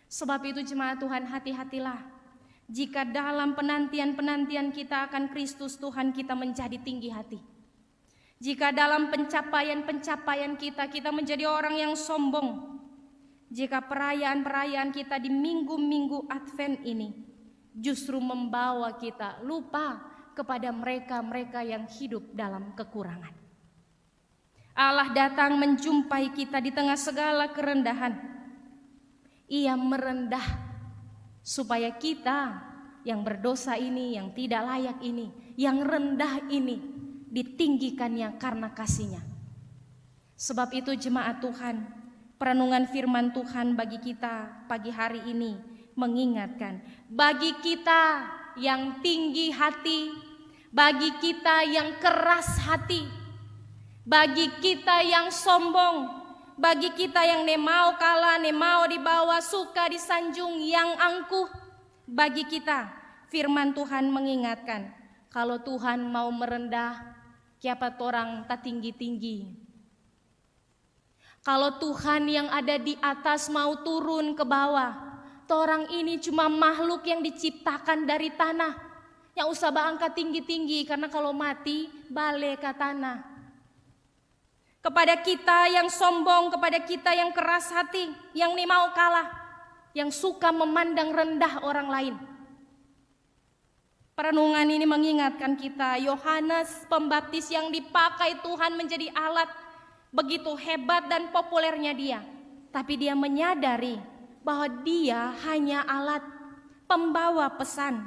Sebab itu jemaat Tuhan, hati-hatilah jika dalam penantian-penantian kita akan Kristus Tuhan kita menjadi tinggi hati. Jika dalam pencapaian-pencapaian kita menjadi orang yang sombong. Jika perayaan-perayaan kita di minggu-minggu Advent ini justru membawa kita lupa kepada mereka-mereka yang hidup dalam kekurangan. Allah datang menjumpai kita di tengah segala kerendahan. Ia merendah supaya kita yang berdosa ini, yang tidak layak ini, yang rendah ini ditinggikannya karena kasih-Nya. Sebab itu jemaat Tuhan, perenungan firman Tuhan bagi kita pagi hari ini mengingatkan, bagi kita yang tinggi hati, bagi kita yang keras hati, bagi kita yang sombong, bagi kita yang mau kalah, mau dibawa, suka disanjung, yang angkuh, bagi kita firman Tuhan mengingatkan, kalau Tuhan mau merendah, kiapa orang tak tinggi-tinggi. Kalau Tuhan yang ada di atas mau turun ke bawah, orang ini cuma makhluk yang diciptakan dari tanah, yang usah angkat tinggi-tinggi, karena kalau mati balik ke tanah. Kepada kita yang sombong, kepada kita yang keras hati, yang mau kalah, yang suka memandang rendah orang lain. Perenungan ini mengingatkan kita, Yohanes Pembaptis yang dipakai Tuhan menjadi alat, begitu hebat dan populernya dia. Tapi dia menyadari bahwa dia hanya alat pembawa pesan.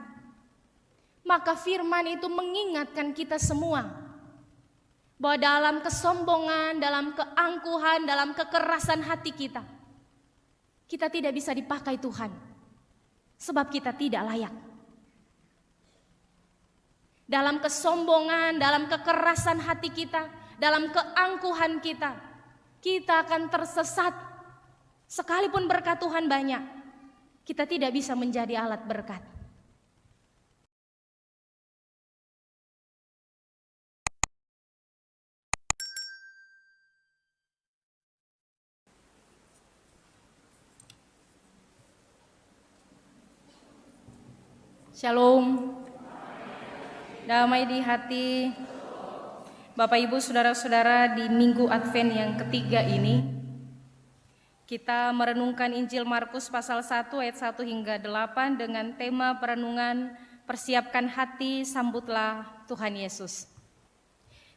Maka firman itu mengingatkan kita semua bahwa dalam kesombongan, dalam keangkuhan, dalam kekerasan hati kita tidak bisa dipakai Tuhan, sebab kita tidak layak. Dalam kesombongan, dalam kekerasan hati kita, dalam keangkuhan kita akan tersesat. Sekalipun berkat Tuhan banyak, kita tidak bisa menjadi alat berkat. Shalom, damai di hati. Bapak Ibu saudara-saudara, di minggu Advent yang ketiga ini kita merenungkan Injil Markus pasal 1 ayat 1 hingga 8 dengan tema perenungan persiapkan hati, sambutlah Tuhan Yesus.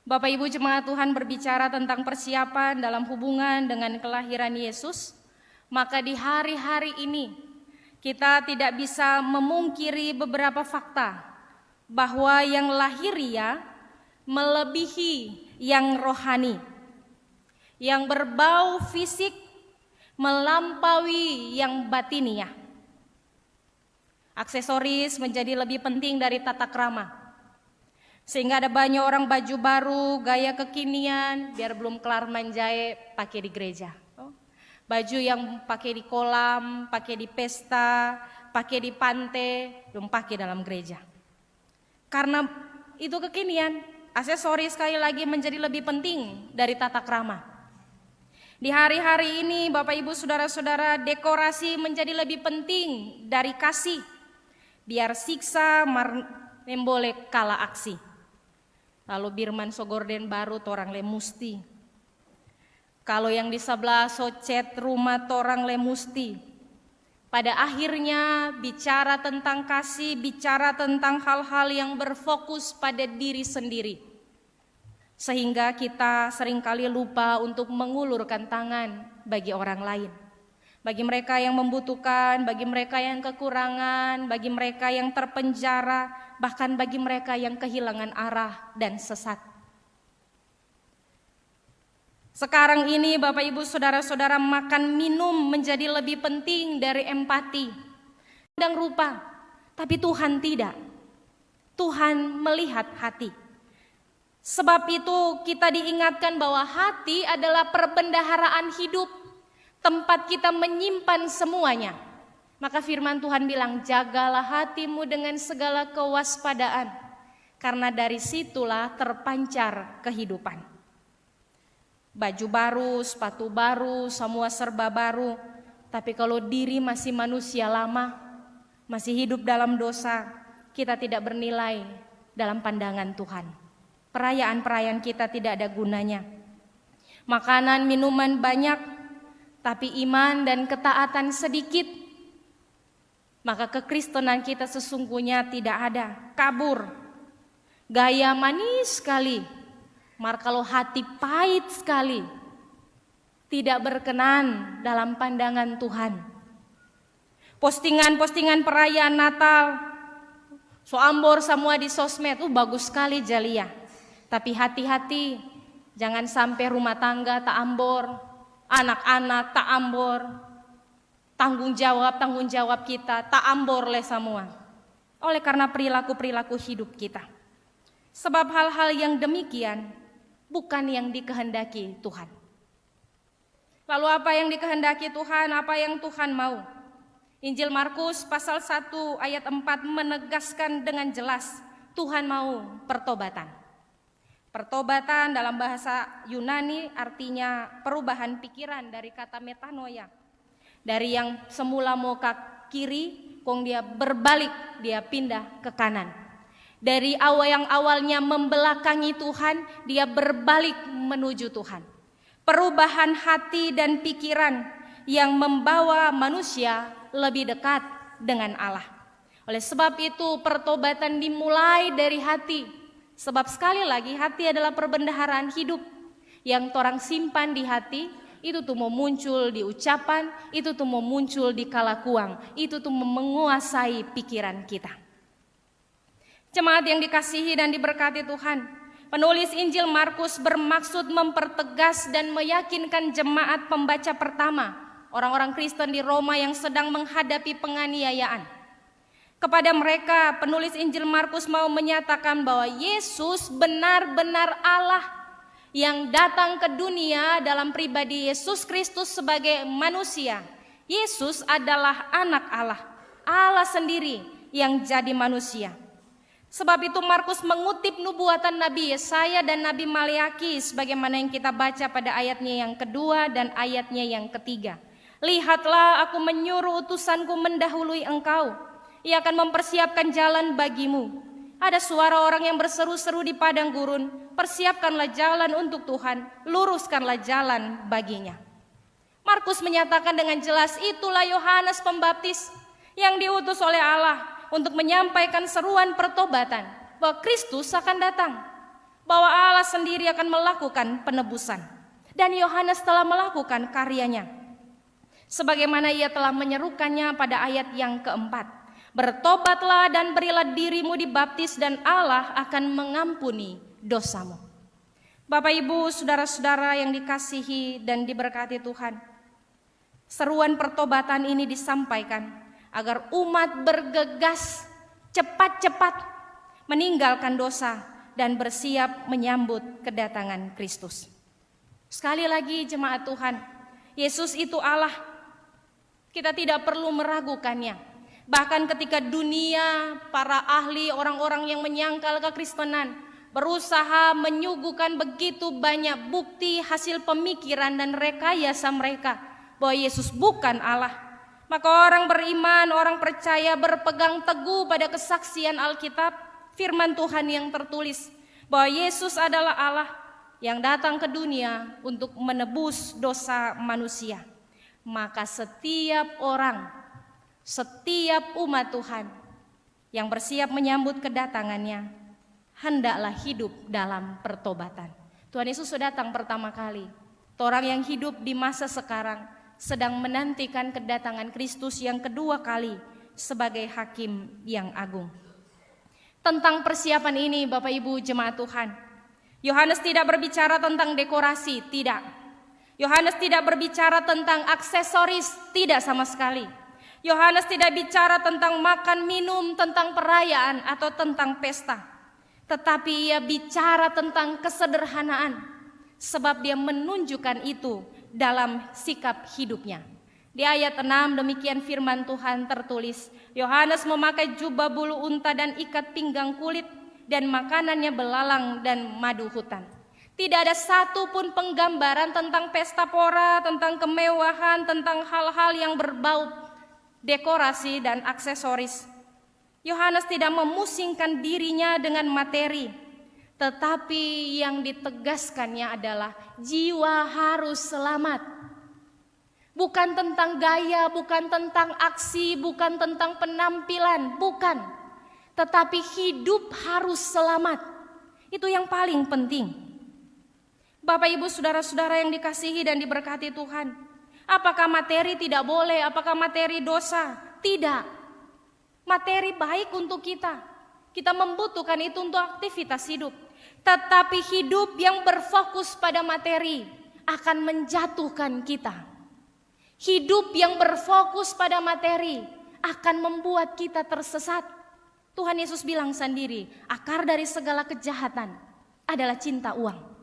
Bapak Ibu jemaat Tuhan berbicara tentang persiapan dalam hubungan dengan kelahiran Yesus. Maka di hari-hari ini kita tidak bisa memungkiri beberapa fakta bahwa yang lahiriah melebihi yang rohani, yang berbau fisik melampaui yang batiniah. Aksesoris menjadi lebih penting dari tata krama, sehingga ada banyak orang baju baru, gaya kekinian, biar belum kelar manjai pakai di gereja. Baju yang pakai di kolam, pakai di pesta, pakai di pantai, belum pakai dalam gereja. Karena itu kekinian, aksesoris sekali lagi menjadi lebih penting dari tata krama. Di hari-hari ini Bapak Ibu saudara-saudara, dekorasi menjadi lebih penting dari kasih. Biar siksa memboleh kalah aksi. Lalu Birman Sogorden baru torang le musti. Kalau yang di sebelah socet rumah torang le musti. Pada akhirnya bicara tentang kasih, bicara tentang hal-hal yang berfokus pada diri sendiri. Sehingga kita seringkali lupa untuk mengulurkan tangan bagi orang lain. Bagi mereka yang membutuhkan, bagi mereka yang kekurangan, bagi mereka yang terpenjara, bahkan bagi mereka yang kehilangan arah dan sesat. Sekarang ini Bapak Ibu saudara-saudara, makan minum menjadi lebih penting dari empati dan rupa. Tapi Tuhan tidak. Tuhan melihat hati. Sebab itu kita diingatkan bahwa hati adalah perbendaharaan hidup, tempat kita menyimpan semuanya. Maka firman Tuhan bilang, jagalah hatimu dengan segala kewaspadaan, karena dari situlah terpancar kehidupan. Baju baru, sepatu baru, semua serba baru, Tapi kalau diri masih manusia lama, masih hidup dalam dosa, kita tidak bernilai dalam pandangan Tuhan. Perayaan-perayaan kita tidak ada gunanya. Makanan, minuman banyak, tapi iman dan ketaatan sedikit, maka kekristenan kita sesungguhnya tidak ada, kabur. Gaya manis sekali, maka kalau hati pahit sekali, tidak berkenan dalam pandangan Tuhan. Postingan-postingan perayaan Natal, so ambor semua di sosmed, bagus sekali Jalia. Tapi hati-hati, jangan sampai rumah tangga tak ambor, anak-anak tak ambor, tanggung jawab kita tak ambor oleh semua. Oleh karena perilaku-perilaku hidup kita. Sebab hal-hal yang demikian bukan yang dikehendaki Tuhan. Lalu apa yang dikehendaki Tuhan, apa yang Tuhan mau? Injil Markus pasal 1 ayat 4 menegaskan dengan jelas, Tuhan mau pertobatan. Pertobatan dalam bahasa Yunani artinya perubahan pikiran dari kata metanoia. Dari yang semula mau ke kiri, kong dia berbalik, dia pindah ke kanan. Dari yang awalnya membelakangi Tuhan, dia berbalik menuju Tuhan. Perubahan hati dan pikiran yang membawa manusia lebih dekat dengan Allah. Oleh sebab itu pertobatan dimulai dari hati. Sebab sekali lagi hati adalah perbendaharaan hidup. Yang orang simpan di hati, itu tuh mau muncul di ucapan, itu tuh mau muncul di kalakuan, itu tuh menguasai pikiran kita. Jemaat yang dikasihi dan diberkati Tuhan, penulis Injil Markus bermaksud mempertegas dan meyakinkan jemaat pembaca pertama, orang-orang Kristen di Roma yang sedang menghadapi penganiayaan. Kepada mereka, penulis Injil Markus mau menyatakan bahwa Yesus benar-benar Allah yang datang ke dunia dalam pribadi Yesus Kristus sebagai manusia. Yesus adalah anak Allah, Allah sendiri yang jadi manusia. Sebab itu Markus mengutip nubuatan Nabi Yesaya dan Nabi Maleaki sebagaimana yang kita baca pada ayatnya yang kedua dan ayatnya yang ketiga. Lihatlah, aku menyuruh utusanku mendahului engkau. Ia akan mempersiapkan jalan bagimu. Ada suara orang yang berseru-seru di padang gurun, persiapkanlah jalan untuk Tuhan, luruskanlah jalan baginya. Markus menyatakan dengan jelas, itulah Yohanes Pembaptis yang diutus oleh Allah untuk menyampaikan seruan pertobatan, bahwa Kristus akan datang, bahwa Allah sendiri akan melakukan penebusan. Dan Yohanes telah melakukan karyanya, sebagaimana ia telah menyerukannya pada ayat yang keempat. Bertobatlah dan berilah dirimu dibaptis dan Allah akan mengampuni dosamu. Bapak Ibu, saudara-saudara yang dikasihi dan diberkati Tuhan, seruan pertobatan ini disampaikan agar umat bergegas cepat-cepat meninggalkan dosa dan bersiap menyambut kedatangan Kristus. Sekali lagi jemaat Tuhan, Yesus itu Allah. Kita tidak perlu meragukannya. Bahkan ketika dunia, para ahli, orang-orang yang menyangkal kekristenan berusaha menyuguhkan begitu banyak bukti hasil pemikiran dan rekayasa mereka bahwa Yesus bukan Allah, maka orang beriman, orang percaya berpegang teguh pada kesaksian Alkitab, firman Tuhan yang tertulis bahwa Yesus adalah Allah yang datang ke dunia untuk menebus dosa manusia. Maka setiap orang, setiap umat Tuhan yang bersiap menyambut kedatangannya, hendaklah hidup dalam pertobatan. Tuhan Yesus sudah datang pertama kali. Orang yang hidup di masa sekarang sedang menantikan kedatangan Kristus yang kedua kali sebagai hakim yang agung. Tentang persiapan ini Bapak Ibu jemaat Tuhan, Yohanes tidak berbicara tentang dekorasi, tidak. Yohanes tidak berbicara tentang aksesoris, tidak sama sekali. Yohanes tidak bicara tentang makan minum, tentang perayaan atau tentang pesta. Tetapi ia bicara tentang kesederhanaan, sebab dia menunjukkan itu dalam sikap hidupnya. Di ayat 6 demikian firman Tuhan tertulis, Yohanes memakai jubah bulu unta dan ikat pinggang kulit, dan makanannya belalang dan madu hutan. Tidak ada satu pun penggambaran tentang pesta pora, tentang kemewahan, tentang hal-hal yang berbau dekorasi dan aksesoris. Yohanes tidak memusingkan dirinya dengan materi, tetapi yang ditegaskannya adalah jiwa harus selamat. Bukan tentang gaya, bukan tentang aksi, bukan tentang penampilan, bukan. Tetapi hidup harus selamat. Itu yang paling penting. Bapak Ibu saudara-saudara yang dikasihi dan diberkati Tuhan, apakah materi tidak boleh? Apakah materi dosa? Tidak. Materi baik untuk kita. Kita membutuhkan itu untuk aktivitas hidup. Tetapi hidup yang berfokus pada materi akan menjatuhkan kita. Hidup yang berfokus pada materi akan membuat kita tersesat. Tuhan Yesus bilang sendiri, akar dari segala kejahatan adalah cinta uang.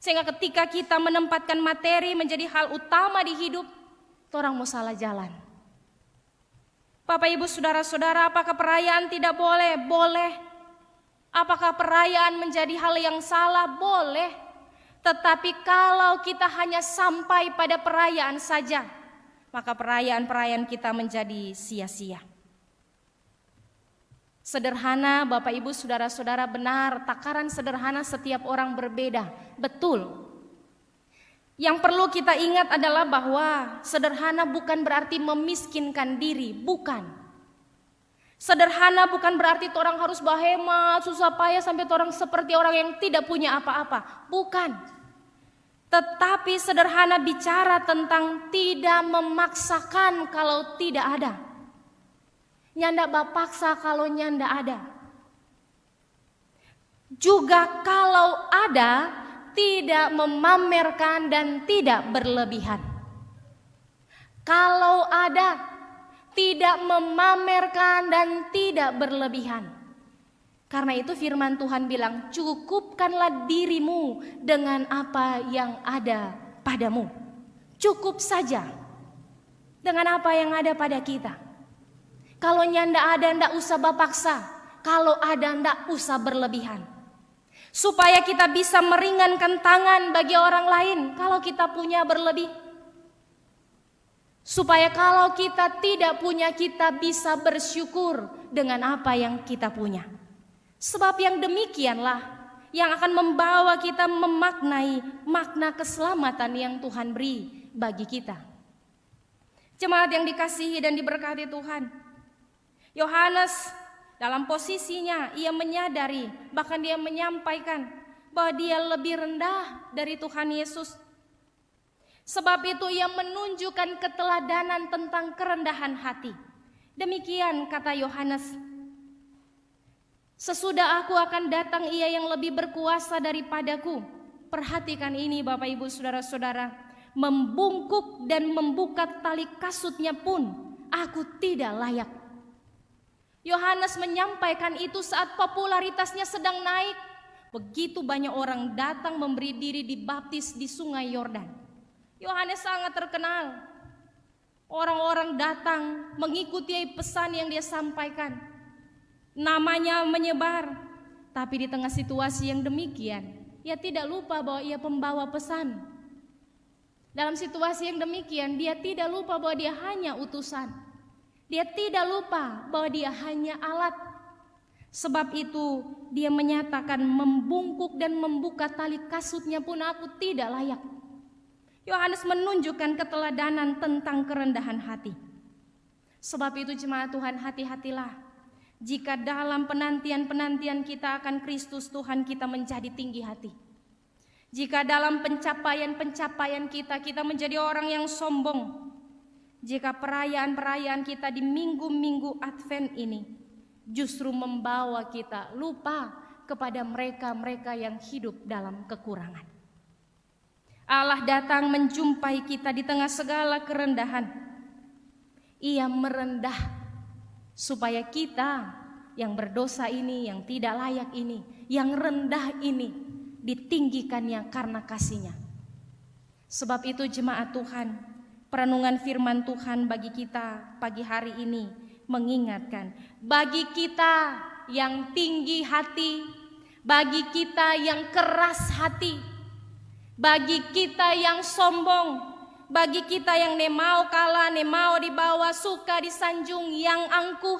Sehingga ketika kita menempatkan materi menjadi hal utama di hidup, orang mau salah jalan. Bapak Ibu saudara-saudara, apakah perayaan tidak boleh? Boleh. Apakah perayaan menjadi hal yang salah? Boleh. Tetapi kalau kita hanya sampai pada perayaan saja, maka perayaan-perayaan kita menjadi sia-sia. Sederhana, Bapak Ibu saudara-saudara, benar, takaran sederhana setiap orang berbeda. Betul. Yang perlu kita ingat adalah bahwa sederhana bukan berarti memiskinkan diri, bukan. Sederhana bukan berarti orang harus berhemat, susah payah sampai orang seperti orang yang tidak punya apa-apa, bukan. Tetapi sederhana bicara tentang tidak memaksakan kalau tidak ada. Nyanda bapaksa kalau nyanda ada. Juga kalau ada, tidak memamerkan dan tidak berlebihan. Kalau ada, tidak memamerkan dan tidak berlebihan. Karena itu firman Tuhan bilang, cukupkanlah dirimu dengan apa yang ada padamu. Cukup saja dengan apa yang ada pada kita. Kalau nyanda ada, ndak usah bapaksa. Kalau ada, ndak usah berlebihan. Supaya kita bisa meringankan tangan bagi orang lain kalau kita punya berlebih. Supaya kalau kita tidak punya, kita bisa bersyukur dengan apa yang kita punya. Sebab yang demikianlah yang akan membawa kita memaknai makna keselamatan yang Tuhan beri bagi kita. Jemaat yang dikasihi dan diberkati Tuhan, Yohanes dalam posisinya ia menyadari, bahkan dia menyampaikan bahwa dia lebih rendah dari Tuhan Yesus. Sebab itu ia menunjukkan keteladanan tentang kerendahan hati. Demikian kata Yohanes, sesudah aku akan datang ia yang lebih berkuasa daripadaku. Perhatikan ini Bapak Ibu saudara-saudara, membungkuk dan membuka tali kasutnya pun aku tidak layak. Yohanes menyampaikan itu saat popularitasnya sedang naik. Begitu banyak orang datang memberi diri dibaptis di sungai Yordan. Yohanes sangat terkenal. Orang-orang datang mengikuti pesan yang dia sampaikan. Namanya menyebar. Tapi di tengah situasi yang demikian, ia tidak lupa bahwa ia pembawa pesan. Dalam situasi yang demikian, dia tidak lupa bahwa dia hanya utusan. Dia tidak lupa bahwa dia hanya alat. Sebab itu dia menyatakan membungkuk dan membuka tali kasutnya pun aku tidak layak. Yohanes menunjukkan keteladanan tentang kerendahan hati. Sebab itu jemaat Tuhan, hati-hatilah. Jika dalam penantian-penantian kita akan Kristus, Tuhan kita menjadi tinggi hati. Jika dalam pencapaian-pencapaian kita menjadi orang yang sombong. Jika perayaan-perayaan kita di minggu-minggu Advent ini justru membawa kita lupa kepada mereka-mereka yang hidup dalam kekurangan. Allah datang menjumpai kita di tengah segala kerendahan. Ia merendah supaya kita yang berdosa ini, yang tidak layak ini, yang rendah ini ditinggikannya karena kasih-Nya. Sebab itu jemaat Tuhan, perenungan firman Tuhan bagi kita pagi hari ini mengingatkan, bagi kita yang tinggi hati, bagi kita yang keras hati, bagi kita yang sombong, bagi kita yang mau kalah, mau dibawa, suka disanjung, yang angkuh,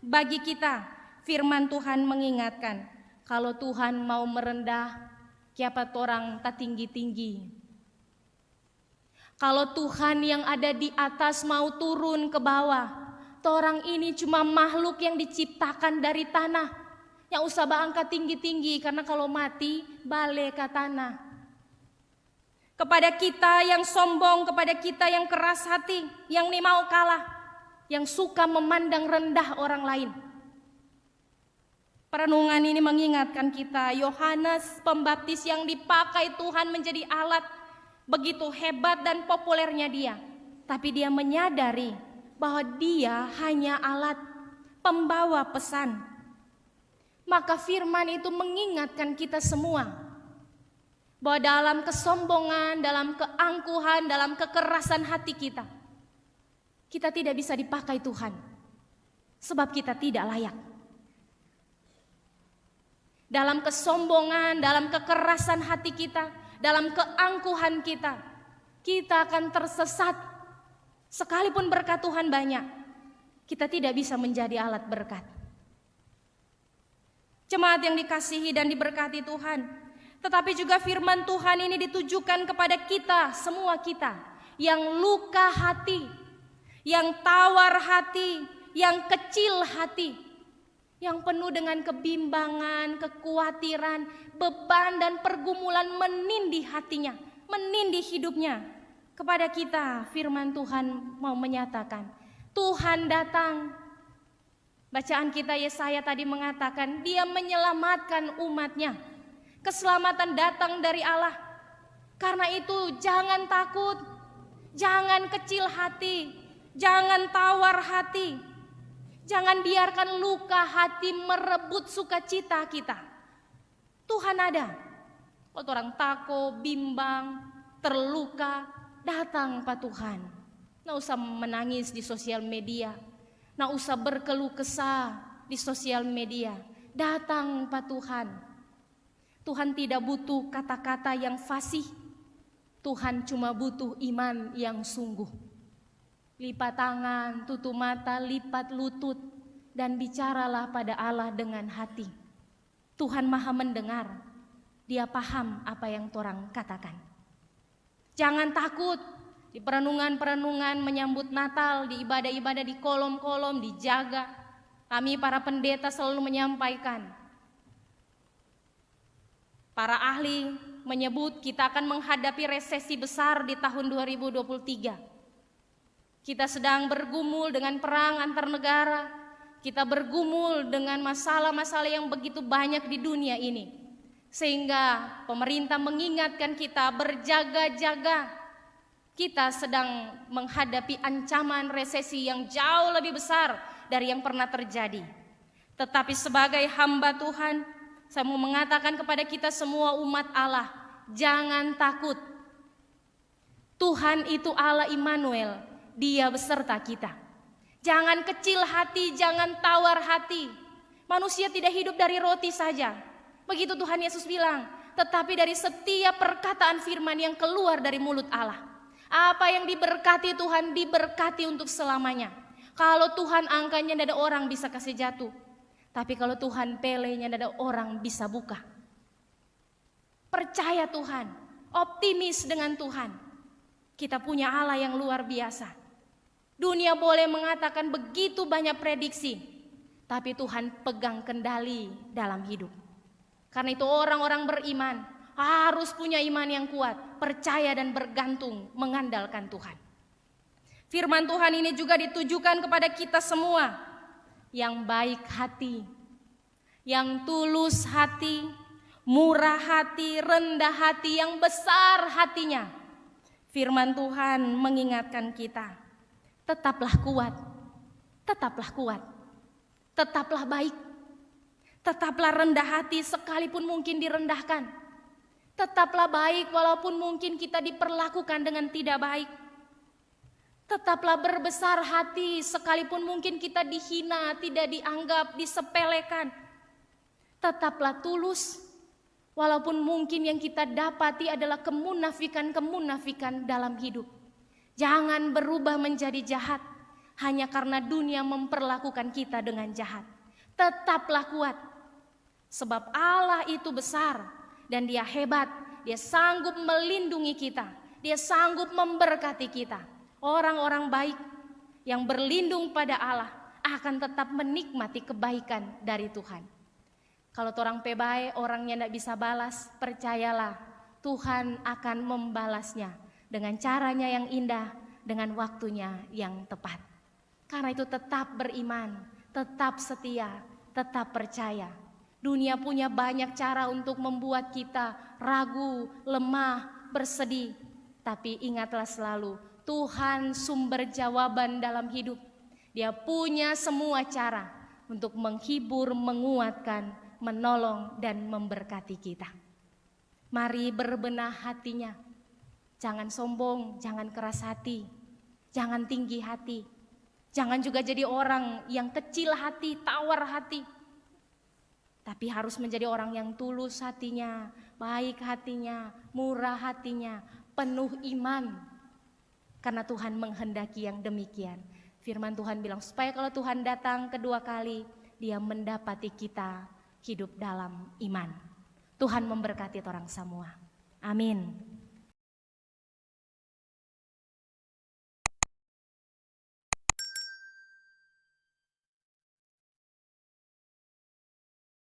bagi kita firman Tuhan mengingatkan, kalau Tuhan mau merendah, kiapa torang tak tinggi-tinggi. Kalau Tuhan yang ada di atas mau turun ke bawah, torang ini cuma makhluk yang diciptakan dari tanah, yang usah angkat tinggi-tinggi, karena kalau mati balik ke tanah. Kepada kita yang sombong, kepada kita yang keras hati, yang mau kalah, yang suka memandang rendah orang lain. Perenungan ini mengingatkan kita, Yohanes Pembaptis yang dipakai Tuhan menjadi alat, begitu hebat dan populernya dia. Tapi dia menyadari bahwa dia hanya alat pembawa pesan. Maka firman itu mengingatkan kita semua, bahwa dalam kesombongan, dalam keangkuhan, dalam kekerasan hati kita, kita tidak bisa dipakai Tuhan, sebab kita tidak layak. Dalam kesombongan, dalam kekerasan hati kita, dalam keangkuhan kita, kita akan tersesat. Sekalipun berkat Tuhan banyak, kita tidak bisa menjadi alat berkat. Jemaat yang dikasihi dan diberkati Tuhan, tetapi juga firman Tuhan ini ditujukan kepada kita, semua kita yang luka hati, yang tawar hati, yang kecil hati, yang penuh dengan kebimbangan, kekhawatiran, beban dan pergumulan menindih hatinya, menindih hidupnya. Kepada kita firman Tuhan mau menyatakan, Tuhan datang. Bacaan kita Yesaya tadi mengatakan, Dia menyelamatkan umatnya. Keselamatan datang dari Allah. Karena itu jangan takut, jangan kecil hati, jangan tawar hati, jangan biarkan luka hati merebut sukacita kita. Tuhan ada. Kalau orang takut, bimbang, terluka, datang Pak Tuhan. Nggak usah menangis di sosial media, nggak usah berkeluh kesah di sosial media. Datang Pak Tuhan. Tuhan tidak butuh kata-kata yang fasih. Tuhan cuma butuh iman yang sungguh. Lipat tangan, tutup mata, lipat lutut, dan bicaralah pada Allah dengan hati. Tuhan Maha mendengar. Dia paham apa yang torang katakan. Jangan takut di perenungan-perenungan menyambut Natal, di ibadah-ibadah, di kolom-kolom, dijaga. Kami para pendeta selalu menyampaikan, para ahli menyebut kita akan menghadapi resesi besar di tahun 2023. Kita sedang bergumul dengan perang antar negara. Kita bergumul dengan masalah-masalah yang begitu banyak di dunia ini. Sehingga pemerintah mengingatkan kita berjaga-jaga. Kita sedang menghadapi ancaman resesi yang jauh lebih besar dari yang pernah terjadi. Tetapi sebagai hamba Tuhan, saya mau mengatakan kepada kita semua umat Allah, jangan takut. Tuhan itu Allah Immanuel, Dia beserta kita. Jangan kecil hati, jangan tawar hati. Manusia tidak hidup dari roti saja. Begitu Tuhan Yesus bilang, tetapi dari setiap perkataan firman yang keluar dari mulut Allah. Apa yang diberkati Tuhan, diberkati untuk selamanya. Kalau Tuhan angkanya, tidak ada orang bisa kasih jatuh. Tapi kalau Tuhan pelenya, tidak ada orang bisa buka. Percaya Tuhan, optimis dengan Tuhan. Kita punya Allah yang luar biasa. Dunia boleh mengatakan begitu banyak prediksi, tapi Tuhan pegang kendali dalam hidup. Karena itu orang-orang beriman harus punya iman yang kuat, percaya dan bergantung, mengandalkan Tuhan. Firman Tuhan ini juga ditujukan kepada kita semua, yang baik hati, yang tulus hati, murah hati, rendah hati, yang besar hatinya. Firman Tuhan mengingatkan kita, tetaplah kuat, tetaplah kuat, tetaplah baik, tetaplah rendah hati sekalipun mungkin direndahkan, tetaplah baik walaupun mungkin kita diperlakukan dengan tidak baik. Tetaplah berbesar hati sekalipun mungkin kita dihina, tidak dianggap, disepelekan. Tetaplah tulus, walaupun mungkin yang kita dapati adalah kemunafikan-kemunafikan dalam hidup. Jangan berubah menjadi jahat hanya karena dunia memperlakukan kita dengan jahat. Tetaplah kuat, sebab Allah itu besar dan Dia hebat. Dia sanggup melindungi kita, Dia sanggup memberkati kita. Orang-orang baik yang berlindung pada Allah akan tetap menikmati kebaikan dari Tuhan. Kalau orang pebae orangnya tidak bisa balas, percayalah Tuhan akan membalasnya dengan caranya yang indah, dengan waktunya yang tepat. Karena itu tetap beriman, tetap setia, tetap percaya. Dunia punya banyak cara untuk membuat kita ragu, lemah, bersedih. Tapi ingatlah selalu, Tuhan sumber jawaban dalam hidup. Dia punya semua cara untuk menghibur, menguatkan, menolong dan memberkati kita. Mari berbenah hatinya. Jangan sombong, jangan keras hati, jangan tinggi hati. Jangan juga jadi orang yang kecil hati, tawar hati. Tapi harus menjadi orang yang tulus hatinya, baik hatinya, murah hatinya, penuh iman. Karena Tuhan menghendaki yang demikian. Firman Tuhan bilang supaya kalau Tuhan datang kedua kali, Dia mendapati kita hidup dalam iman. Tuhan memberkati orang semua. Amin.